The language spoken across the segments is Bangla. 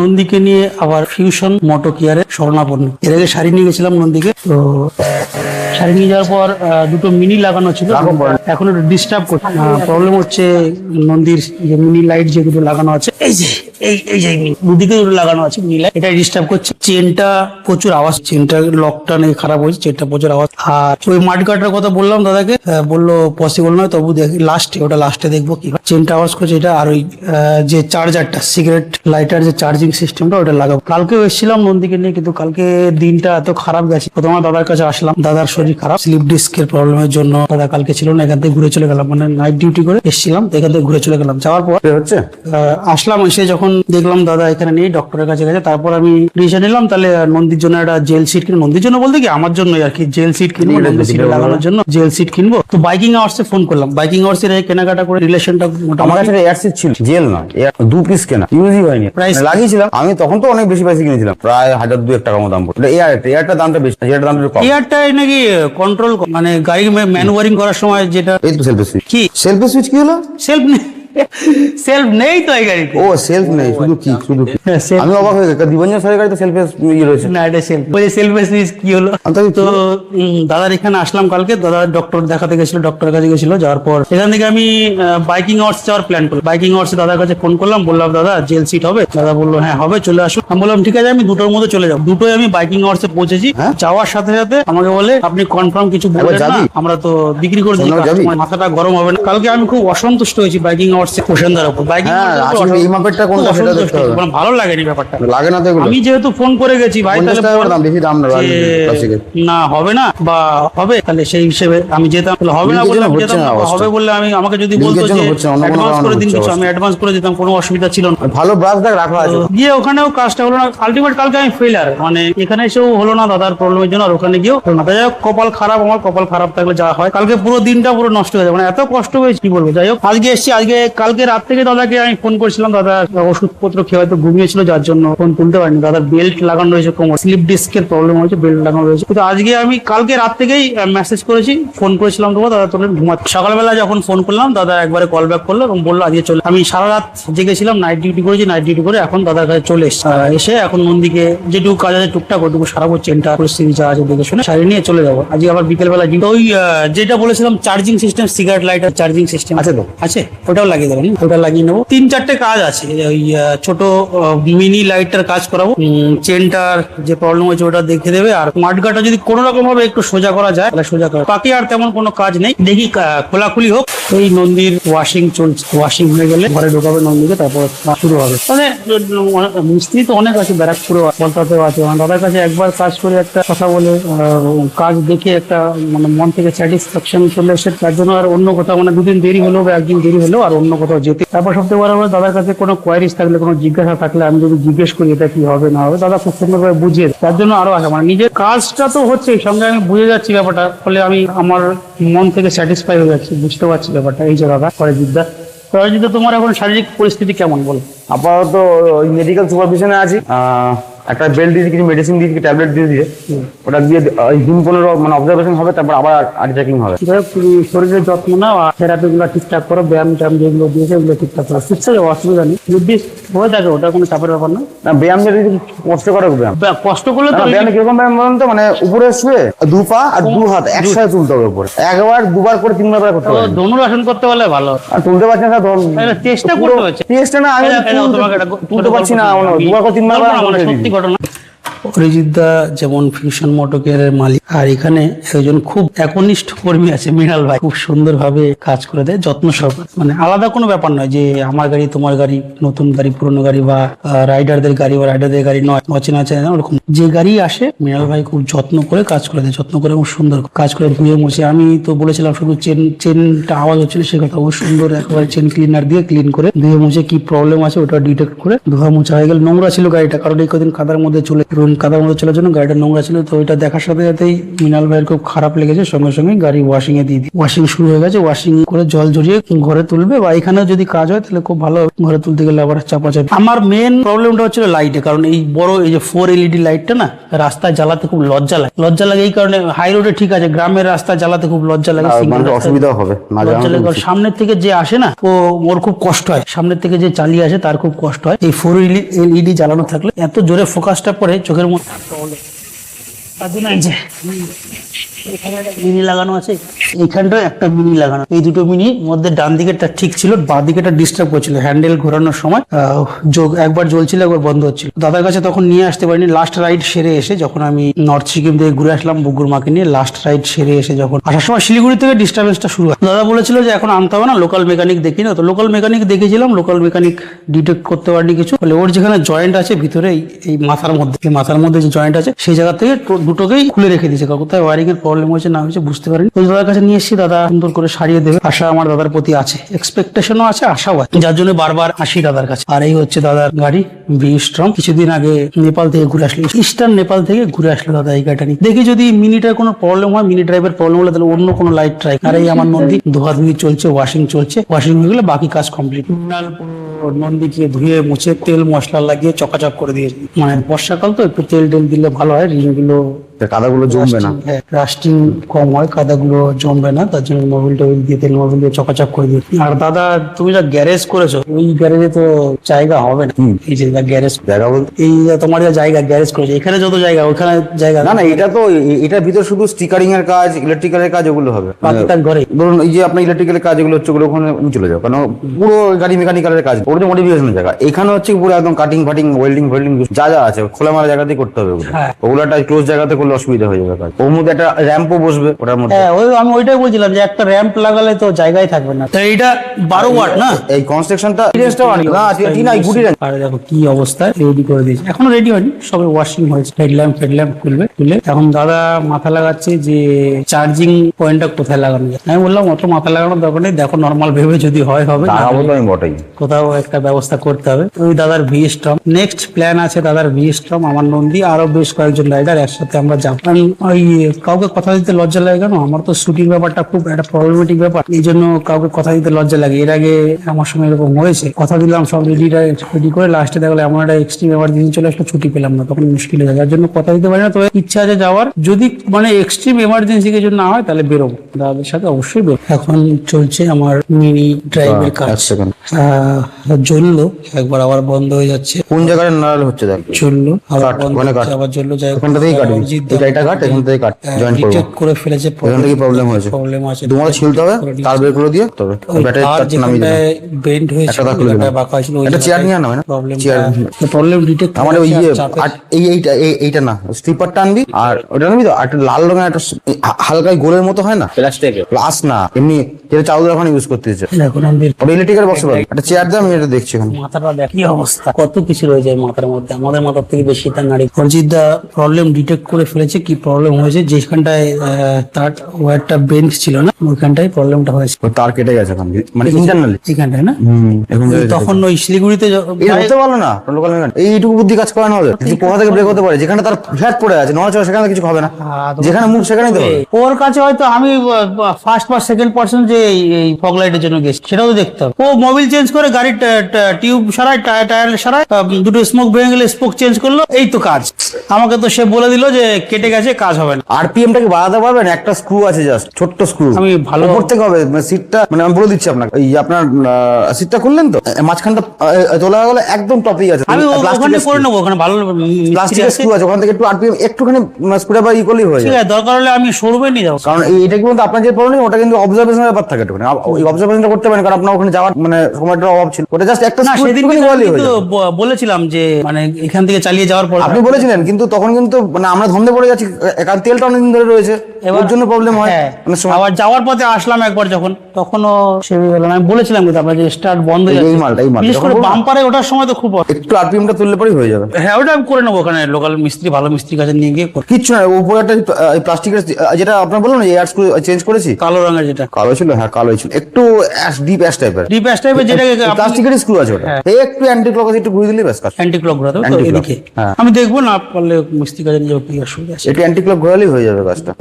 নন্দীকে নিয়ে আবার ফিউশন মোটো কেয়ারে শরণাপন্ন। এর আগে শাড়ি নিয়ে গেছিলাম নন্দীকে, তো শাড়ি নিয়ে যাওয়ার পর দুটো মিনি লাগানো ছিল, এখন একটু ডিস্টার্ব করছে। প্রবলেম হচ্ছে নন্দীর যে মিনি লাইট যে দুটো লাগানো আছে, এই যে দুদিকে দুটো লাগানো আছে মিনি লাইট, এটা ডিস্টার্ব করছে। চেনটা প্রচুর আওয়াজ, চেনটা লকটা নাকি খারাপ হয়েছে, চেনটা প্রচুর আওয়াজ। আর ওই মাড গার্ডের কথা বললাম দাদাকে, বললো পসিবল নয়, তবু দেখি লাস্টে দেখবো কি চেনটা আওয়াজ করছে এটা। আর ওই যে চার্জারটা, সিগারেট লাইটার যে চার্জিং সিস্টেমটা, ওটা লাগাবো। কালকেও এসেছিলাম নন্দীকে নিয়ে, কিন্তু কালকে দিনটা এত খারাপ গেছে। প্রথমে দাদার কাছে আসলাম, দাদার শরীর খারাপ, স্লিপ ডিস্কের প্রবলেমের জন্য দাদা কালকে ছিল না। এখান থেকে ঘুরে চলে গেলাম, মানে নাইট ডিউটি করে এসেছিলাম, এখান থেকে ঘুরে চলে গেলাম। যাওয়ার পর হচ্ছে আসলাম, এসে যখন দেখলাম দাদা এখানে নেই, ডক্টরের কাছে গেছে, তারপর আমি ডিসিশন নিলাম তাহলে নন্দীর জন্য একটা জেল সিট কিনবো। নন্দীর জন্য বলতে কি আমার জন্য আর কি, জেল সিট কিনবো, নন্দীর সিটে লাগানোর জন্য জেল সিট কিনবো। তো বাইকিং আওয়ার্সে ফোন করলাম, বাইকিং আওয়ার্সে কেনাকাটা করে রিলেশনটা আমার কাছে এয়ার সিট ছিল, জেল নয়, 2 পিস কেনা, ইউজই হয়নি, Price? লাগিয়েছিলাম আমি তখন, তো অনেক বেশি পয়সা কিনেছিলাম, প্রায় 1000-2000 টাকা মতো দাম পড়ে। এয়ারটার দামটা বেশি, যেটার দামটা একটু কম। এয়ারটাই নাকি কন্ট্রোল, মানে গাড়ি ম্যানুভারিং করার সময় যেটা। এই তো সেলফ সুইচ। কি সেলফ সুইচ কি হলো? সেলফ সেলফ নেই তো এই গাড়িতে। ও সেলফ নেই, শুধু কি হ্যাঁ, self- আমি অবাক হয়ে গেছি, দিবঞ্জন স্যারের গাড়িতে সেলফ ইয়ে রয়েছে। না, এটা সেলফ, ওই সেলফ সুইচ কি হলো? তো দাদার এখানে আসলাম কালকে, দাদা ডক্টর দেখাতে গেছিল, ডক্টরের কাছে গেছিল। যাওয়ার পর এখান থেকে আমি বাইকিং আওয়ার্স যাওয়ার প্ল্যান করলাম। বাইকিং আওয়ার্সে দাদার কাছে ফোন করলাম, বললাম দাদা জেল সিট হবে? দাদা বললো হ্যাঁ হবে, চলে আসুন। আমি বললাম ঠিক আছে, আমি 2টোর মধ্যে চলে যাবো। 2টোয় আমি বাইকিং আওয়ার্সে পৌঁছেছি। যাওয়ার সাথে সাথে আমাকে বলে আপনি কনফার্ম কিছু বলবেন না, আমরা তো বিক্রি করে দিই, customer মাথাটা গরম হবে না। কালকে আমি খুব অসন্তুষ্ট হয়েছি বাইকিং আওয়ার্সে পোশানদার উপর। বাইকিং এই মাপেরটা কোনটা সেটা দেখতে হবে। ভালো লাগেনি ব্যাপারটা, লাগে না তো এগুলো। আমি যেহেতু ফোন করে গেছি ভাই, 50 টাকা করে দাম, বেশি দাম না যে ক্লাসিকের। না হবে না বা হবে, তাহলে সেই হিসেবে আমি যেতাম। হবে না বললে আমি যেতাম, হবে বললে আমি, আমাকে যদি বলতো যে অ্যাডভান্স করে দিন কিছু, আমি অ্যাডভান্স করে দিতাম, কোনো অসুবিধা ছিল না। ভালো ব্রাশ দেখ রাখা আছে। গিয়ে ওখানেও কাজটা হলো না, আলটিমেট কালকে আমি ফেলার, মানে এখানে এসেও হলো না দাদার প্রবলেমের জন্য, আর ওখানে গিয়েও হলো না। তাই হোক, কপাল খারাপ, আমার কপাল খারাপ থাকলে যা হয়। কালকে পুরো দিনটা পুরো নষ্ট হয়ে যাবে, মানে এত কষ্ট হয়েছে কি বলবো। যাই হোক, আজকে এসেছি। কালকে রাত থেকে দাদাকে আমি ফোন করেছিলাম, দাদা ওষুধপত্র খেয়ে হয়তো ঘুমিয়েছিল, যার জন্য ফোন তুলতে পারিনি। দাদার বেল্ট লাগানো রয়েছে, কোমর স্লিপ ডিস্কের প্রবলেম হয়েছে, বেল্ট লাগানো রয়েছে। কিন্তু আজকে আমি কালকে রাত থেকেই মেসেজ করেছি, ফোন করেছিলাম তোমার, দাদা তোলেন ঘুমাচ্ছে। সকালবেলা যখন ফোন করলাম, দাদা একবারে কল ব্যাক করলো এবং বললো আজকে চলে। আমি সারা রাত জেগেছিলাম, নাইট ডিউটি করেছি, নাইট ডিউটি করে এখন দাদার কাছে চলে এসে এখন নন্দীকে যেটুকু কাজ আছে টুকটাক ওটুকু সারাবো, চেনটা পরিস্থিতি যা আছে দেখে শুনে শাড়ি নিয়ে চলে যাবো। আজকে আবার বিকেলবেলা ওই যেটা বলেছিলাম charging system, cigarette lighter charging system আছে তো, আছে, ওটাও লাগিয়ে দেবেন, ওটা লাগিয়ে নেবো। 3-4টে কাজ আছে, ওই ছোট মিনি লাইটটার কাজ করাবো, চেনটার যে প্রবলেম হয়েছে ওটা দেখে দেবে, আর মাঠগাটা যদি কোনো রকম ভাবে একটু সোজা করা যায় তাহলে সোজা করা। বাকি আর তেমন কোনো কাজ নেই, দেখি খোলাখুলি হোক। এই নন্দীর ওয়াশিং চলছে, ওয়াশিং হয়ে গেলে ঘরে ঢোকাবে নন্দীকে, তারপর শুরু হবে। মানে মিস্ত্রি তো অনেক আছে, ব্যারাকপুরে কলকাতাতেও আছে। আমার দাদার কাছে একবার কাজ করে একটা কথা বলে, কাজ দেখে একটা মানে মন থেকে স্যাটিসফ্যাকশন চলে এসে, তার জন্য আর অন্য কোথাও, মানে 2 দিন দেরি হলো বা 1 দিন দেরি হলো, আর অন্য কোথাও যেতে। তারপর সবথেকে বড় আমার দাদার কাছে কোনো কোয়ারিজ থাকলে, কোনো জিজ্ঞাসা থাকলে, আমি যদি জিজ্ঞেস করি এটা কি হবে না হবে, দাদা খুব সুন্দরভাবে বুঝিয়ে, তার জন্য আরো আসা, মানে নিজের কাজটা তো হচ্ছে, সঙ্গে আমি বুঝে যাচ্ছি ব্যাপারটা, ফলে আমি আমার মন থেকে স্যাটিসফাই হয়ে যাচ্ছি, বুঝতে পারছি ব্যাপারটা। এই যে দাদা পরাজিৎদা, তোমার এখন শারীরিক পরিস্থিতি কেমন বলো? আপাতত ওই মেডিকেল সুপারভিশনে আছি। একটা বেল্ট দিয়ে কিছু মেডিসিন দিয়ে ট্যাবলেট দিয়ে দিয়ে ওটা দিয়ে দিন 15 মানে অবজারভেশন হবে, তারপর আবার চেকিং হবে। শরীরের যত্ন নাও, আর থেরাপি গুলো ঠিকঠাক করো, ব্যায়াম ট্যাম যেগুলো দিয়েছে ওগুলো ঠিকঠাক করো, ঠিক আছে, অসুবিধা নেই। যদি হয়ে থাকে ওটা কোনো চাপের ব্যাপার না। ব্যায়াম যদি কষ্ট করে, ব্যায়াম কষ্ট করলে তো ব্যায়াম কিরকম ব্যায়াম বলেন তো, মানে উপরে শুয়ে 2 পা আর 2 হাত একসাথে তুলতে হবে উপরে, একবার 2বার করে 3বার করে করতে হবে। ধনুরাসন করতে পারলে ভালো। আর তুলতে পারছি না, চেষ্টা করতে হচ্ছে, চেষ্টা না, আমি তুলতে পারছি না, 2বার করে 3বার সত্যি ঘটনা। অরিজিৎদা যেমন ফিউশন মোটো কেয়ারের মালিক, আর এখানে একজন খুব একনিষ্ঠ কর্মী আছে মৃণাল ভাই, খুব সুন্দরভাবে কাজ করে দেয়, যত্ন সহকারে। মানে আলাদা কোনো ব্যাপার নয় যে আমার গাড়ি তোমার গাড়ি, নতুন গাড়ি পুরনো গাড়ি, বা রাইডারদের গাড়ি বা রাইডারদের গাড়ি নয়, অচেনা আছে ওরকম। যে গাড়ি আসে মৃণাল ভাই খুব যত্ন করে কাজ করে দেয়, যত্ন করে এবং সুন্দর কাজ করে ধুয়ে মুছে। আমি তো বলেছিলাম শুধু চেনটা আওয়াজ হচ্ছিল সে কথা, ও সুন্দর একেবারে চেন ক্লিনার দিয়ে ক্লিন করে ধুয়ে মুছে কি প্রবলেম আছে ওটা ডিটেক্ট করে ধোয়া মোছা হয়ে গেল। নোংরা ছিল গাড়িটা, কারণ এই কদিন কাদার মধ্যে চলে কাদার মধ্যে চলার জন্য গাড়িটা নোংরা ছিল, তো ওইটা দেখার সাথে সাথেই মৃণাল ভাইয়ের খুব খারাপ লেগেছে, সঙ্গে সঙ্গে গাড়ি ওয়াশিং এ দিয়ে দিই। ওয়াশিং শুরু হয়ে গেছে, ওয়াশিং করে জল ঝরিয়ে ঘরে তুলবে, বা এখানেও যদি কাজ হয় তাহলে খুব ভালো, ঘরে তুলতে গেলে আবার চাপাচাপি। আমার মেন প্রবলেমটা হচ্ছিল লাইটে, কারণ এই বড় এই যে 4 LED লাইটটা না রাস্তায় জ্বালাতে খুব লজ্জা লাগে এই কারণে। হাই রোডে ঠিক আছে, গ্রামের রাস্তায় জ্বালাতে খুব লজ্জা লাগে, অসুবিধা হবে না, লজ্জা লাগে। সামনের থেকে যে আসে না ওর খুব কষ্ট হয়, সামনের থেকে যে চালিয়ে আসে তার খুব কষ্ট হয়। এই 4 LED জ্বালানো থাকলে এত জোরে ফোকাসটা পড়ে চোখের মধ্যে। এখানে একটা মিনি লাগানো আছে, এইখানটাও একটা মিনি লাগানো, এই দুটো মিনি মধ্যে ডান দিকেরটা ঠিক ছিল, বাঁ দিকেটা ডিস্টার্ব করছিল। হ্যান্ডেল ঘোরানোর সময় একবার জ্বলছিল, একবার বন্ধ হচ্ছিল। দাদার কাছে তখন নিয়ে আসতে পারিনি। লাস্ট রাইড সেরে এসে যখন আমি নর্থ সিকিম থেকে ঘুরে আসলাম বুগুর মাকে নিয়ে, লাস্ট রাইড সেরে এসে যখন আসার সময় শিলিগুড়ি থেকে ডিস্টার্বেন্সটা শুরু হয়। দাদা বলেছিল যে এখন আনতে হবে না, লোকাল মেকানিক দেখি না। তো লোকাল মেকানিক দেখেছিলাম, লোকাল মেকানিক ডিটেক্ট করতে পারেনি কিছু। বলে ওর যেখানে জয়েন্ট আছে ভিতরে এই মাথার মধ্যে যে জয়েন্ট আছে সেই জায়গা থেকে দুটোকেই খুলে রেখে দিয়েছে। কোথায় ওয়ারিং এর প্রবলেম হয়েছে না হয়েছে বুঝতে পারিনি। তো দাদার কাছে নিয়ে এসেছি, দাদা সুন্দর করে সারিয়ে দেবে। আশা আমার দাদার প্রতি আছে, এক্সপেকটেশনও আছে, আশাও আছে, যার জন্য বারবার আসি দাদার কাছে। আর এই হচ্ছে দাদার গাড়ি V-Strom। কিছুদিন আগে নেপাল থেকে ঘুরে আসলো, ইস্টার্ন নেপাল থেকে ঘুরে আসলো দাদা এই গাড়িটা নিয়ে। দেখি যদি মিনিটার কোনো প্রবলেম হয়, মিনি ড্রাইভের প্রবলেম হলে তাহলে অন্য কোনো লাইট ট্রাই। আর এই আমার নন্দী ধোয়াধুয়ি চলছে, ওয়াশিং চলছে, ওয়াশিং হয়ে গেলে বাকি কাজ কমপ্লিট। নন্দীকে ধুয়ে মুছে তেল মশলা লাগিয়ে চকাচক করে দিয়েছি। মানে বর্ষাকাল তো একটু তেল দিলে ভালো হয়, রিং গুলো কাদাগুলো জমবে না, রাস্টিং কম হয়, কাদাগুলো জমবে না, তার জন্য মোবিল টোবিল দিয়ে তেল মোবিল দিয়ে চকাচক করে দিই। আর দাদা তুমি যা গ্যারেজ করেছো, ওই গ্যারেজে তো জায়গা হবে না। এই যে গ্যারেজ জায়গা বলতে এই তোমার যা জায়গা গ্যারেজ করেছো, এখানে যত জায়গা ওখানে জায়গা না। এটা তো এটার ভিতর শুধু স্টিকারিং এর কাজ, ইলেকট্রিক্যালের কাজ ওগুলো হবে। বাকি কাজ ঘরে। ধরুন এই যে আপনার ইলেকট্রিক্যালের কাজ এগুলো হচ্ছে, ওগুলো ওখানে চলে যাও, কারণ পুরো গাড়ি মেকানিক্যালের কাজ, ওর যে মডিফিকেশনের জায়গা। এখানে হচ্ছে পুরো একদম কাটিং ফাটিং ওয়েল্ডিং যা আছে খোলামেলা জায়গাতেই করতে হবে ওগুলো। ওগুলো একটা ক্লোজ জায়গাতে করলে অসুবিধা হয়ে যাবে। ওর মধ্যে একটা র্যাম্পও বসবে ওটার মধ্যে। হ্যাঁ আমি ওইটাই বলছিলাম যে একটা র্যাম্প লাগালে তো জায়গায় থাকবে না। তো এইটা 12 ওয়াট না, এই কনস্ট্রাকশনটা আর দেখো কি অবস্থায় রেডি করে দিয়েছে। এখনো রেডি হয়নি, সবে ওয়াশিং হয়েছে। হেডল্যাম্প খুলবে। এখন দাদা মাথা লাগাচ্ছে যে চার্জিং পয়েন্টটা কোথায় লাগানো যায়। আমি বললাম অত মাথা লাগানোর দরকার নেই, দেখো নর্মাল ভেবে যদি হয় হবে, কোথাও একটা ব্যবস্থা করতে হবে। ওই দাদার V-Strom নেক্সট প্ল্যান আছে, দাদার V-Strom, আমার নন্দী, আরো বেশ কয়েকজন রাইডার একসাথে আমরা যাবো। ওই কাউকে কথা দিতে লজ্জা লাগে কেন, আমার তো শুটিং ব্যাপারটা খুব একটা প্রবলেমেটিক ব্যাপার, এই জন্য কাউকে কথা দিতে লজ্জা লাগে। এর আগে আমার সঙ্গে এরকম হয়েছে, কথা দিলাম সব রেডি করে, লাস্টে দেখলে এমন একটা এক্সট্রিম এমার্জেন্সি চলে আসলে ছুটি পেলাম না, তখন মুশকিল হয়ে যায়। যার জন্য কথা দিতে পারি না। তবে ইচ্ছা আছে যাওয়ার, যদি মানে এক্সট্রিম এমার্জেন্সি কিছু না হয় তাহলে বেরোবো, দাদাদের সাথে অবশ্যই বেরোবো। এখন চলছে আমার মিনি ড্রাইভের কাজ, জ্বললো একবার আবার বন্ধ হয়ে যাচ্ছে। কোন জায়গায় নাড়াল হচ্ছে দেখ, চললো আবার বন্ধ হচ্ছে, আবার জ্বললো। যাই এখান থেকেই কাট, এটা কাট, এখান থেকে কাট, জয়েন্ট করব। ডিটেক্ট করে ফেলেছে, এখান থেকে প্রবলেম হয়েছে, প্রবলেম আছে, তোমার ছিলতে হবে, তার বের করে দিয়ে তবে ব্যাটারি তার নামিয়ে দিতে বেন্ড হয়েছে, এটা বাঁকা ছিল। এটা চেয়ার নিয়ে না, প্রবলেম ডিটেক্ট আমার ওই এইটা না, স্লিপার টানবি, আর ওটা নিবি তো একটা লাল রঙের একটা হালকা গোলের মতো হয় না, প্লাস না এমনি যেটা চাউদার ওখানে ইউজ করতে দিচ্ছে। এখন আমি ওটা ইলেকট্রিক্যাল বক্স পাবি, একটা চেয়ার দিয়ে আমি এটা দেখছি এখানে। মাথাটা দেখ কি অবস্থা, কত কিছু রয়ে যায় মাথার মধ্যে, আমাদের মাথার থেকে বেশি তার নারী। অরিজিৎ দা প্রবলেম ডিটেক্ট করে ফেলেছে, কি প্রবলেম হয়েছে, যেখানটায় তার ওয়্যারটা বেন্ড ছিল না ওইখানটায় প্রবলেমটা হয়েছে। তার কেটে গেছে মানে ইন্টারনালি এখানটায় না, এখন তখন ওই শিলিগুড়িতে হতে পারলো না, লোকাল এইটুকু বুদ্ধি কাজ করে না হলে কোথা থেকে ব্রেক হতে পারে, যেখানে তার ফ্ল্যাট পড়ে আছে নড়াচড়া সেখানে কিছু হবে না, যেখানে মুখ সেখানে তো ওর কাছে হয়তো আমি ফার্স্ট বা সেকেন্ড পার্সন যে এই ফগ লাইটের জন্য গেছি সেটাও তো দেখতে হবে। ও মোবিল চেঞ্জ করে গাড়ির টিউব সারায়, টায়ার সারায়, দুটো স্মোক ভেঙে গেলে স্পোক চেঞ্জ করলো, এই তো কাজ। আমাকে তো সে বলে দিল যে কেটে গেছে, কাজ হবে না। আরপিএমটাকে বাড়াতে পারবেন, একটা স্ক্রু আছে জাস্ট, ছোট্ট স্ক্রু, আমি ভালো করতে হবে সিটটা, মানে আমি বলে দিচ্ছি আপনাকে, এই আপনার সিটটা খুললেন তো মাঝখানটা তোলা গেলে একদম টপেই আছে, আমি ওখানে করে নেবো, ওখানে ভালো প্লাস্টিকের স্ক্রু আছে, ওখান থেকে একটু আরপিএম একটুখানি স্ক্রুড্রাইভার করলেই হয়ে যায়। দরকার হলে আমি শোরুমে নিয়ে যাবো, কারণ এটা কিন্তু আপনার যে প্রবলেম ওটা কিন্তু অবজারভেশনের ব্যাপার থাকে, একটুখানি ওই অবজারভেশনটা করতে পারেন, কারণ আপনার ওখানে যাওয়ার মানে সময়টার অভাব ছিল, ওটা জাস্ট একটা সেদিন বলেছিলাম যে মানে এখান থেকে চালিয়ে যাওয়ার পর আপনি বলেছিলেন, কিন্তু তখন কিন্তু মানে আমরা ধন্দে পড়ে যাচ্ছি, কারণ তেলটা অনেকদিন ধরে রয়েছে, ওর জন্য প্রবলেম হয় হ্যাঁ, অনেক সময়। আবার যাওয়ার পথে আসলাম একবার যখন, তখনও সে হলো না। আমি বলেছিলাম কিন্তু আপনার যে স্টার্ট বন্ধ হয়ে এই যাচ্ছে, মালটা বিশেষ করে যখন বলবো, বাম্পারে ওঠার সময় তো খুব একটু আরপিএমটা তুললে পরেই হয়ে যাবে। হ্যাঁ, ওটা আমি করে নেবো ওখানে লোকাল মিস্ত্রি, ভালো মিস্ত্রির কাছে নিয়ে গিয়ে করে। কিচ্ছু না, উপরে একটা প্লাস্টিকের যেটা আপনার বললাম না এয়ার স্ক্রু চেঞ্জ করেছি, কালো রঙের যেটা কালো ছিল, হ্যাঁ কালো ছিল, একটু ডিপ অ্যাশ টাইপের, ডিপ অ্যাশ টাইপের, যেটা প্লাস্টিকের স্ক্রু আছে ওটা, এই একটু অ্যান্টি ক্লক একটু ঘুরে দিলে ব্যাস কাজ। অ্যান্টি ক্লক ঘোরাতে হবে তো Anti-clock, এদিকে। হ্যাঁ। আমি দেখবো না পারলে মিস্ত্রি কাছে নিয়ে যাবো, কি অসুবিধা আছে। একটু অ্যান্টি ক্লক ঘোরালেই হয়ে যাবে কাজটা।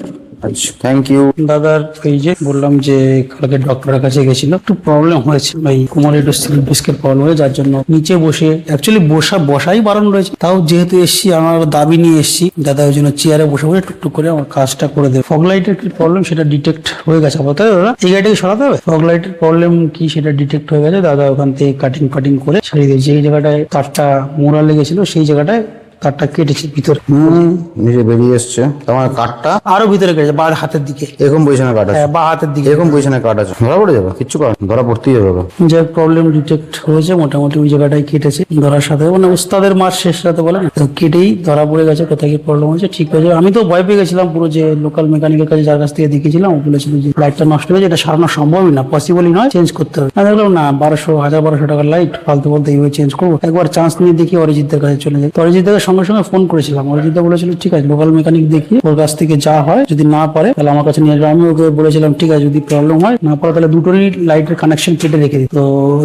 আচ্ছা, থ্যাংক ইউ। দাদার এই যে বললাম যে কালকে ডক্টরের কাছে গেছিল, একটু প্রবলেম হয়েছে, ওই কোমরে একটু স্লিপ ডিস্কের প্রবলেম হয়েছে, যার জন্য নিচে বসে অ্যাকচুয়ালি বসাই বারণ রয়েছে, তাও যেহেতু এসছি আমার দাবি নিয়ে এসছি, দাদা ওই জন্য চেয়ারে বসে বসে টুকটুক করে আমার কাজটা করে দেবে। ফগ লাইটের কি প্রবলেম সেটা ডিটেক্ট হয়ে গেছে আপাতত, দাদা এই গাড়িটাকে সরাতে হবে। ফগ লাইটের প্রবলেম কি সেটা ডিটেক্ট হয়ে গেছে, দাদা ওখান থেকে কাটিং ফাটিং করে সারিয়ে দিয়েছে। এই জায়গাটায় তারটা মোড়া লেগেছিল, সেই জায়গাটায় তারটা কেটেছে ভিতরে, নিজে বেরিয়ে এসছে, তোমার কাঠটা আরো ভিতরে কেটেছে বা হাতের দিকে, এরকম পজিশনে কাট আছে, বা হাতের দিকে এরকম পজিশনে কাট আছে, ধরা পড়ে যাবে, কিচ্ছু করার নেই, ধরা পড়তেই হবে। যে প্রবলেম ডিটেক্ট হয়েছে মোটামুটি ওই জায়গাটাই কেটেছে, ধরার সাথে মানে উস্তাদের মার শেষ রাতে বলে না, তো কেটেই ধরা পড়ে গেছে কোথায় কি প্রবলেম হয়েছে, ঠিক হয়েছে। আমি তো ভয় পেয়ে গেছিলাম পুরো, যে লোকাল মেকানিকের কাছে যার কাছ থেকে দেখিয়েছিলাম ও বলেছিল যে লাইটটা নষ্ট হয়েছে, এটা সারানো সম্ভবই না, পসিবলই নয়, চেঞ্জ করতে হবে। আমি দেখলাম না, 1200 টাকার লাইট ফালতু বলতে এইভাবে চেঞ্জ করবো, একবার চান্স নিয়ে দেখি অরিজিৎদের কাছে চলে যাই। তো অরিজিৎদের সঙ্গে সঙ্গে ফোন করেছিলাম, অরিজিৎ বলেছিল ঠিক আছে লোকাল মেকানিক দেখি, ওর কাছ থেকে যা হয়, যদি না পারে তাহলে আমার কাছে নিয়ে আসবে। আমি ওকে বলেছিলাম ঠিক আছে, যদি প্রবলেম হয় না পারে তাহলে দুটোরই লাইটের কানেকশন কেটে রেখে দিই। তো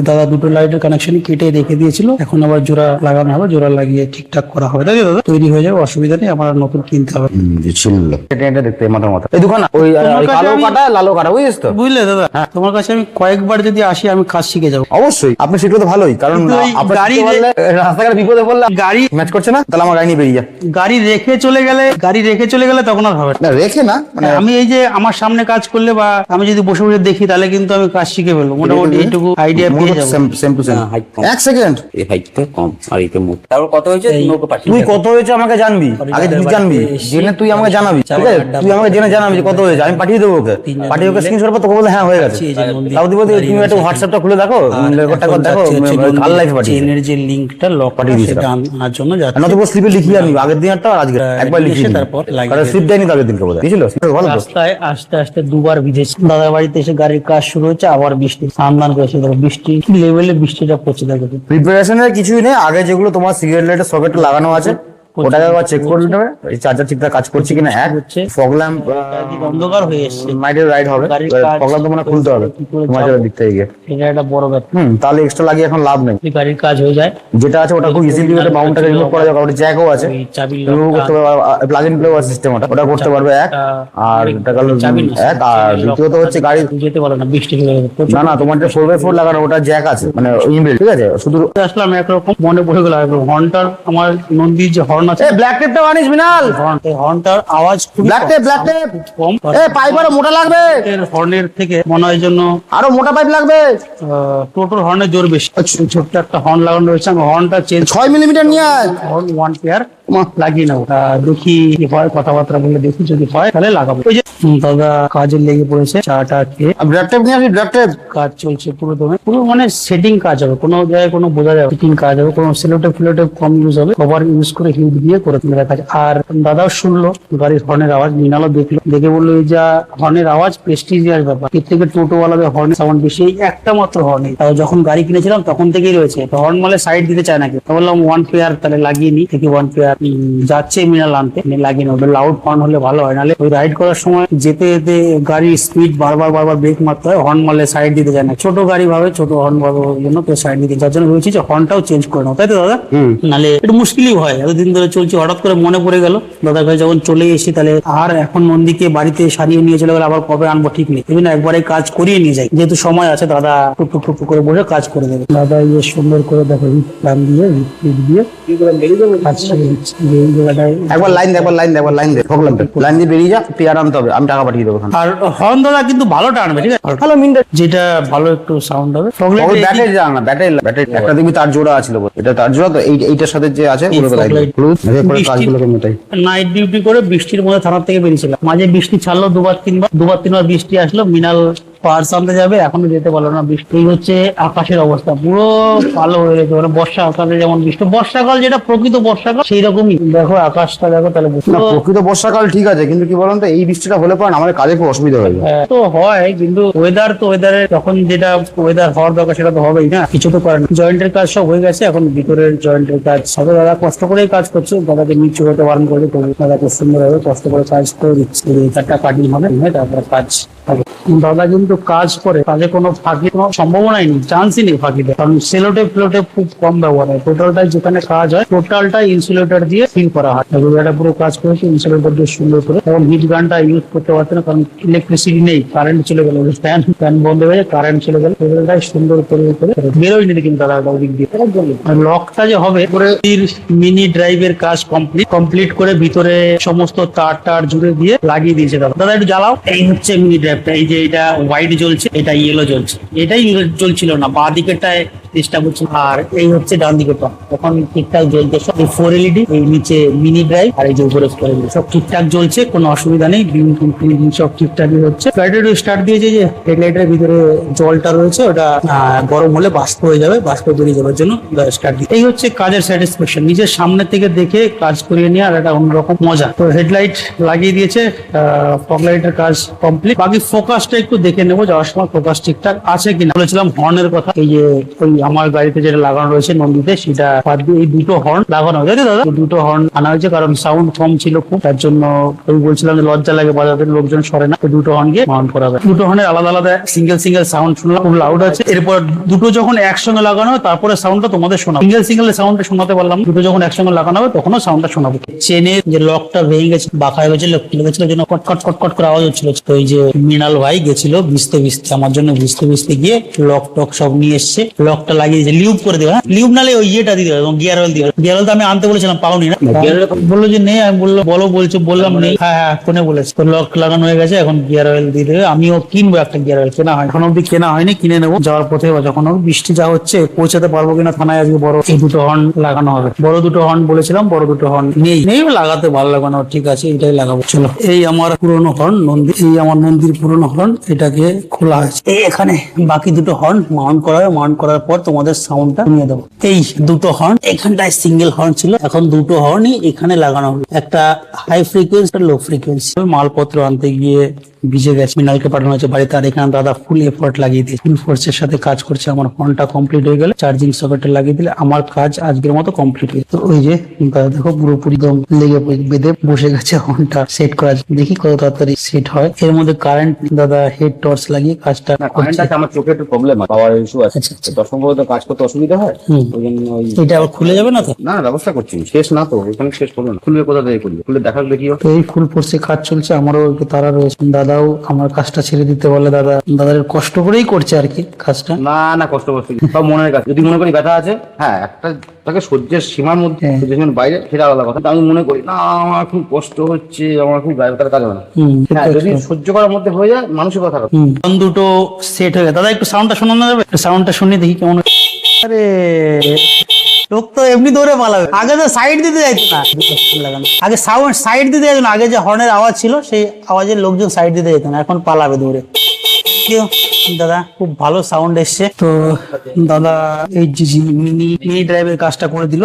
দাদা দুটো লাইটের কানেকশন কেটে রেখে দিয়েছিল, এখন আবার জোড়া লাগানো হবে, জোড়া লাগিয়ে ঠিকঠাক করা হবে, তাই তো দাদা? তৈরি হয়ে যাবে, অসুবিধা নেই, আমার আর নতুন কিনতে হবে। এটা দেখতে মাথার মাথা এই দোকান, ওই কালো কাটা লালো কাটা, বুঝিস তো? বুঝলে দাদা, তোমার কাছে আমি কয়েকবার যদি আসি আমি কাজ শিখে যাবো। অবশ্যই আপনি শিখলে তো ভালোই, কারণ কিন্তু এই আপনার গাড়ি শিখতে পারলে, রাস্তাঘাটে বিপদে পড়লে গাড়ি ম্যাচ করছে না, তাহলে আমার গাড়ি নিয়ে বেরিয়ে যা। গাড়ি রেখে চলে গেলে তখন আর হবে না। না রেখে না, মানে আমি এই যে আমার সামনে কাজ করলে বা আমি যদি বসে বসে দেখি তাহলে কিন্তু আমি কাজ শিখে ফেলবো, মোটামুটি এইটুকু আইডিয়া পেয়ে যাবো। Same to same. এক সেকেন্ড, এই হাইটটা কম আর এটা মোটা। তারপর কত হয়েছে নৌকো পাঠিয়ে তুই কত হয়েছে আমাকে জানবি, আগে তুই জানবি, জেনে তুই আমাকে জানাবি, ঠিক আছে? তুই আমাকে জেনে জানাবি যে কত হয়েছে, আমি পাঠিয়ে দেবো ওকে, পাঠিয়ে ওকে স্ক্রিনশট তোকে বলে হ্যাঁ হয়ে গেছে। তাও দিব তুমি একটু হোয়াটসঅ্যাপটা খুলে দেখো, রেকর্ডটা দেখো, কাল লাইফে পাঠিয়ে চেনের যে লিংকটা লক পাঠিয়ে দিয়েছে, সেটা আনার জন্য যাচ্ছে। নয়তো স্লিপে লিখিয়ে আনবি, আগের দিন একটা আর আজকে একবার লিখিয়ে এসে নিবি। তারপর লাগিয়ে কারণ স্লিপ দেয়নি তো আগের দিনকে বোধহয় দিয়েছিল, ভালো তো। রাস্তায় আস্তে আস্তে দুবার ভিজেছি, দাদার বাড়িতে এসে গাড়ির কাজ শুরু হচ্ছে, আবার বৃষ্টি সামদান করেছে, দেখো বৃষ্টি কি লেভেলে বৃষ্টিটা পড়ছে, দেখো প্রিপারেশনের কিছুই নেই, আগে যেগুলো তোমার সিগারেট লাইটের সকেটে লাগানো আছে ওটাকে একবার চেক করে নেবে, এই চার্জার ঠিকঠাক কাজ করছে কিনা। এক হচ্ছে ফগ ল্যাম্প চারদিক অন্ধকার হয়ে এসছে, নাইটের রাইড হবে, গাড়ির কাজ ফগ ল্যাম্প তো মানে খুলতে হবে কি করে তোমার যাবো? দিক থেকে গিয়ে। এটা একটা বড় ব্যাপার। তাহলে এক্সট্রা লাগিয়ে এখন লাভ নেই, যদি গাড়ির কাজ হয়ে যায়, যেটা আছে ওটা খুব ইজিলি ওটা মাউন্টটাকে রিমুভ করা যাবে, ওটা জ্যাকও আছে, ওই চাবি রিমুভ করতে পারবে, প্লাগ ইন প্লে সিস্টেম ওটা করতে পারবে। এক আর এটা গেল এক, আর দ্বিতীয়ত হচ্ছে গাড়ি যেতে পারো না, বৃষ্টি হয়ে গেলে না না তোমার যে 4x4 লাগানো ওটা জ্যাক আছে, মানে ইনবিল্ট, ঠিক আছে? শুধু আসলাম একরকম মনে পড়ে গেল একরকম হর্নটার, আমার নন্দীর যে হর্ন আছে, ব্ল্যাক টেপটা আনিস মিনাল, হর্নটার আওয়াজ খুবই ব্ল্যাক টেপ কম, পাইপ আরো মোটা লাগবে, হর্নের থেকে মনে হয় জন্য আরো মোটা পাইপ লাগবে, টোটোর হর্নের জোর বেশি। ছোট্ট একটা হর্ন লাগানো রয়েছে, আমি হর্নটা চেঞ্জ 6 মিলিমিটার নিয়ে আয়। হর্ন 1 পেয়ার লাগিয়ে নেবো, দেখি কি হয়, কথাবার্তা বলে দেখি, যদি হয় তাহলে লাগাবো। ওই যে দাদা কাজে লেগে পড়েছে, চাটা খেয়ে ব্ল্যাক টেপ নিয়ে আসবি, ব্ল্যাক টেপ কাজ চলছে পুরো দমে, পুরো মানে সেটিং কাজ হবে, কোনো জায়গায় কোনো বোঝা যাবে সেটিং কাজ হবে, কোনো সেলোটেপ ফিলোটেপ কম ইউজ হবে, কভার ইউজ করে হিট দিয়ে করে তুলে কাজ। আর দাদাও শুনলো গাড়ির হর্নের আওয়াজ, মৃণালও দেখলো, দেখে বললো এই যা হর্নের আওয়াজ প্রেস্টিজিয়াস ব্যাপার, এর থেকে টোটোওয়ালাদের হর্নের সাউন্ড বেশি, এই একটা মাত্র হর্নে, তাও যখন গাড়ি কিনেছিলাম তখন থেকেই রয়েছে, তো হর্ন মালে সাইড দিতে চায় নাকি, তো বললাম 1 পেয়ার তাহলে লাগিয়ে নি, থেকে 1 পেয়ার যাচ্ছে মৃণাল আনতে, লাগিয়ে নেবো, লাউড হর্ন হলে ভালো হয়, নাহলে ওই রাইড করার সময় যেতে যেতে গাড়ির স্পিড বারবার ব্রেক মারতে হয়, হর্ন মারলে সাইড দিতে যায় না, ছোট গাড়ি ভাবে ছোট হর্ন ভাবে জন্য তো সাইড দিতে, যার জন্য বলছি যে হর্নটাও চেঞ্জ করে নাও, তাই তো দাদা? নাহলে একটু মুশকিলই হয়, এতদিন ধরে চলছে, হঠাৎ করে মনে পড়ে গেল দাদার কাছে যখন চলে এসেছি, তাহলে আর এখন নন্দীকে বাড়িতে সারিয়ে নিয়ে চলে গেলে আবার কবে আনবো ঠিক নেই, এই জন্য একবারে কাজ করিয়ে নিয়ে যাই, যেহেতু সময় আছে, দাদা টুকটুক করে বসে কাজ করে দেবে। দাদা ইয়ে সুন্দর করে দেখো প্ল্যান দিয়ে আচ্ছা এই জায়গাটায় একবার লাইন দে ফগ ল্যাম্প লাইন দিয়ে বেরিয়ে যা, পেয়ার আনতে হবে, আমি টাকা পাঠিয়ে দেবো ওখানে। আর হর্ন দাদা কিন্তু ভালো টানবে, ঠিক আছে, হ্যালো মিন্ডে যেটা ভালো একটু সাউন্ড হবে। ব্যাটারি যা না, ব্যাটারি একটা দেখবি তার জোড়া আছিল, এটা তার জোড়া তো, এইটার সাথে যে আছে ওগুলো লাইন হলুদ করে কাজগুলোকে মেটাই। নাইট ডিউটি করে বৃষ্টির মধ্যে থানার থেকে বেরিয়েছিলাম, মাঝে বৃষ্টি ছাড়লো দুবার তিনবার বৃষ্টি আসলো, মৃণাল পার্স আনতে যাবে, এখনো যেতে পারলো না, বৃষ্টি। এই হচ্ছে আকাশের অবস্থা, পুরো কালো হয়ে গেছে, মানে বর্ষা আকাশে যেমন বৃষ্টি, বর্ষাকাল যেটা প্রকৃত বর্ষাকাল সেই রকমই। দেখো আকাশটা দেখো, তাহলে না প্রকৃত বর্ষাকাল ঠিক আছে, কিন্তু কি বলুন তো, এই বৃষ্টিটা হলে পরে না আমাদের কাজে খুব অসুবিধা হয়ে যায়। তো হয়, কিন্তু ওয়েদার তো ওয়েদারে যখন যেটা ওয়েদার হওয়ার দরকার সেটা তো হবেই না, কিছু তো করে না। জয়েন্টের কাজ সব হয়ে গেছে, এখন ভিতরের জয়েন্টের কাজ সবে দাদা কষ্ট করেই কাজ করছে, দাদাকে নিচু হতে বারণ করে, তবু দাদা খুব সুন্দর ভাবে কষ্ট করে কাজ করে দিচ্ছে। চারটা কাটিং হবে, তারপরে কাজ হবে। দাদা কিন্তু কাজ করে, কাজে কোনো ফাঁকি কোনো সম্ভাবনাই নেই, চান্সই নেই ফাঁকি দেওয়ার, কারণ সেলোটেপ ফ্লোটেপ খুব কম ব্যবহার হয়। টোটালটাই যেখানে কাজ হয় টোটালটা ইনসুলেটর দিয়ে ফিল করা হয়। এটা পুরো কাজ করেছে ইনসুলেটর দিয়ে সুন্দর করে। এবং হিট গানটা ইউজ করতে পারছে না, কারণ ইলেকট্রিসিটি নেই, কারেন্ট চলে গেল, ফ্যান বন্ধ হয়ে যায়, কারেন্ট চলে গেল। টোটালটাই সুন্দর করে বেরোয় নিতে কিন্তু দাদা ওদিক দিয়ে। লকটা যে হবে পুরো মিনি ড্রাইভের কাজ কমপ্লিট করে ভিতরে সমস্ত তার জুড়ে দিয়ে লাগিয়ে দিয়েছে দাদা। দাদা একটু জ্বালাও। এই হচ্ছে মিনি ড্রাইভটা, এই যে এটা হোয়াইট জ্বলছে, এটা ইয়েলো জ্বলছে, এটাই জ্বলছিল না, বাঁ দিকেরটায় চেষ্টা করছি। আর এই হচ্ছে ডান দিকেরটা, এখন ঠিকঠাক জ্বলছে সব। এই 4 LED, এই নিচে মিনি ড্রাইভ, আর এই যে উপরে 4 LED, সব ঠিকঠাক জ্বলছে, কোনো অসুবিধা নেই, সব ঠিকঠাকই হচ্ছে। লাইটের স্টার্ট দিয়েছে, যে হেডলাইটের ভিতরে জলটা রয়েছে ওটা গরম হলে বাষ্প হয়ে যাবে, বাষ্প বেরিয়ে যাওয়ার জন্য স্টার্ট দিয়ে। এই হচ্ছে কাজের স্যাটিসফ্যাকশন, নিজের সামনে থেকে দেখে কাজ করিয়ে নিয়ে, আর একটা অন্যরকম মজা। তো হেডলাইট লাগিয়ে দিয়েছে, ফগ লাইটের কাজ কমপ্লিট। বাকি ফোকাসটা একটু দেখে নেবো যাওয়ার সময়, ফোকাস ঠিকঠাক আছে কিনা। বলেছিলাম হর্নের কথা, এই যে ওই আমার গাড়িতে যেটা লাগানো রয়েছে নন্দীতে, সেটা বাদ দিয়ে এই দুটো হর্ন লাগানো হয়েছে দাদা। এই দুটো হর্ন আনা হয়েছে কারণ সাউন্ড কম ছিল খুব, তার জন্য আমি বলছিলাম যে লজ্জা লাগে বাজাতে, লোকজন সরে না, তো দুটো হর্ন গিয়ে মাউন্ট করা হবে। দুটো হর্নের আলাদা আলাদা সিঙ্গেল সাউন্ড শুনলাম, খুব লাউড আছে। এরপর দুটো যখন একসঙ্গে লাগানো হবে তারপরে সাউন্ডটা তোমাদের শোনাবো। সিঙ্গেল সাউন্ডটা শোনাতে পারলাম, দুটো যখন একসঙ্গে লাগানো হবে তখনও সাউন্ডটা শোনাবো। চেনের যে লকটা ভেঙে গেছে, বাঁকা হয়ে গেছিল, খুলে গেছিল, জন্য কট কট করে আওয়াজ হচ্ছিল। তো এই যে মৃণাল ভাই গেছিল ভিজতে আমার জন্য, ভিজতে গিয়ে লক টক সব নিয়ে এসছে, লকটা লাগিয়ে দিয়েছে। লিউব করে দেবে, লিউব নালে ওই ইয়েটা দিতে হবে, গিয়ার অয়েল দিয়ে। গিয়ার অয়েল তো আমি আনতে বলেছিলাম, পাওনি না, বললো যে নেই। আমি বললাম নেই। হ্যাঁ ফোনে বলেছে। তো লক লাগানো হয়ে গেছে, এখন গিয়ার অয়েল দিয়ে দেবে। আমিও কিনবো একটা গিয়ার অয়েল, কেনা হয় এখন অব্দি, কেনা হয়নি, কিনে নেবো যাওয়ার পথে। যখন বৃষ্টি যা হচ্ছে পৌঁছাতে পারবো কিনা থানায়, আজকে বড় এই দুটো হর্ন লাগানো হবে। বড় দুটো হর্ন বলেছিলাম, বড় দুটো হর্ন নেই, লাগাতে ভালো লাগবে না, ঠিক আছে এটাই লাগাবো। চলো, এই আমার পুরোনো হর্ন নন্দী, এই আমার নন্দীর পুরোনো হর্ন, এটাকে খোলা হয়েছে। এই এখানে বাকি দুটো হর্ন মাউন্ট করা হবে, মাউন্ট করার পর তোমাদের সাউন্ডটা শুনিয়ে দেবো। এই দুটো হর্ন, এখানটায় সিঙ্গেল হর্ন ছিল, এখন দুটো হর্নই এখানে লাগানো হলো, একটা হাই ফ্রিকোয়েন্সি, লো ফ্রিকোয়েন্সি। মালপত্র আনতে গিয়ে ভিজে গেছে, মৃণালকে পাঠানো হয়েছে বাড়িতে, আর এখানে দাদা ফুল এফোর্ট লাগিয়ে দিয়ে ফুল ফোর্সের সাথে কাজ করছে। আমার ফোনটা কমপ্লিট হয়ে গেলে চার্জিং সকেটে লাগিয়ে দিলে আমার কাজ আজকের মতো কমপ্লিট হয়ে। তো ওই যে দাদা দেখো পুরোপুরি দম লেগে বেঁধে বসে গেছে, ফোনটা সেট করা, দেখি কত তাড়াতাড়ি সেট হয়। এর মধ্যে কারেন্ট দাদা হেড টর্চ লাগিয়ে কাজটা করছে। আমার চোখে একটু প্রবলেম হয়, পাওয়ার ইস্যু আছে, সম্ভবত কাজ করতে অসুবিধা হয়, ওই জন্য এটা আবার খুলে যাবে না তো? না ব্যবস্থা করছি, শেষ না তো, এখানে শেষ করবো না, খুলবে কোথা থেকে খুলবে, খুলে দেখার দেখিও। তো এই ফুল ফোর্সে কাজ চলছে, আমারও একটু তারা রয়েছে। দাদাও আমার কাজটা ছেড়ে দিতে বলে, দাদার কষ্ট করেই করছে আর কি কাজটা। না কষ্ট করছি, সব মনের কাছে। যদি মনে করি ব্যথা আছে, হ্যাঁ একটা তাকে সহ্যের সীমার মধ্যে, সহ্যের বাইরে, সেটা আলাদা কথা। আমি মনে করি না আমার খুব কষ্ট হচ্ছে, আমার খুব ব্যথার কাজ হবে না। হ্যাঁ যদি সহ্য করার মধ্যে হয়ে যায়, মানুষের কথা। দুটো সেট হয়ে গেছে দাদা, একটু সাউন্ডটা শোনানো যাবে? সাউন্ডটা শুনে দেখি কেমন। আরে লোক তো এমনি দৌড়ে পালাবে, আগে তো সাইড দিতে যাইতো না, আগে সাউন্ড সাইড দিতে যাইতো না, আগে যে হর্নের আওয়াজ ছিল সেই আওয়াজের লোকজন সাইড দিতে যেত না, এখন পালাবে দৌড়ে। দাদা খুব ভালো সাউন্ড এসছে। তো দাদা এই মিনি ড্রাইভের কাজটা করে দিল,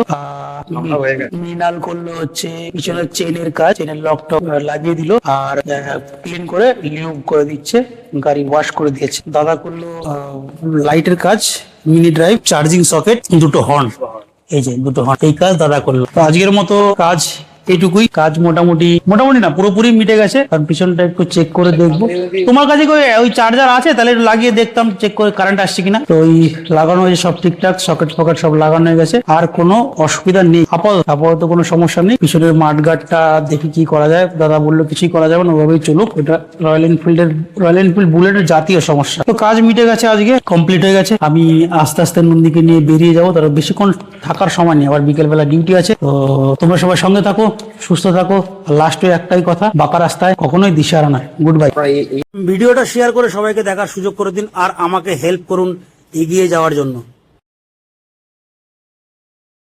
মৃণাল করলো হচ্ছে পিছনের চেনের কাজ, চেনের লক টক লাগিয়ে দিল, আর ক্লিন করে লিউব করে দিচ্ছে, গাড়ি ওয়াশ করে দিয়েছে। দাদা করলো লাইটের কাজ, মিনি ড্রাইভ, চার্জিং সকেট, দুটো হর্ন, এই যে দুটো হর্ন, এই কাজ দাদা করলো। তো আজকের মতো কাজ এইটুকুই। কাজ মোটামুটি না পুরোপুরি মিটে গেছে, কারণ পিছনটা একটু চেক করে দেখবো। তোমার কাছে ওই চার্জার আছে? তাহলে একটু লাগিয়ে দেখতাম, চেক করে কারেন্ট আসছে কিনা। তো ওই লাগানো হয়েছে সব ঠিকঠাক, সকেট ফকেট সব লাগানো হয়ে গেছে, আর কোনো অসুবিধা নেই আপাতত কোনো সমস্যা নেই। পিছনের মাঠগার্ডটা দেখি কি করা যায়, দাদা বললো কিছুই করা যাবে না, ওভাবেই চলুক। এটা রয়্যাল এনফিল্ড বুলেটের জাতীয় সমস্যা। তো কাজ মিটে গেছে, আজকে কমপ্লিট হয়ে গেছে। আমি আস্তে আস্তে নন্দীকে নিয়ে বেরিয়ে যাবো, তার বেশিক্ষণ থাকার সময় নেই, আবার বিকেল বেলা ডিউটি আছে। তো তোমরা সবাই সঙ্গে থাকো, সুস্থ থাকো। লাস্টে একটাই কথা, বাঁকা রাস্তায় কখনোই দিশাহারা নয়। Good bye. ভিডিওটা শেয়ার করে সবাইকে দেখার সুযোগ করে দিন, আর আমাকে হেল্প করুন এগিয়ে যাওয়ার জন্য।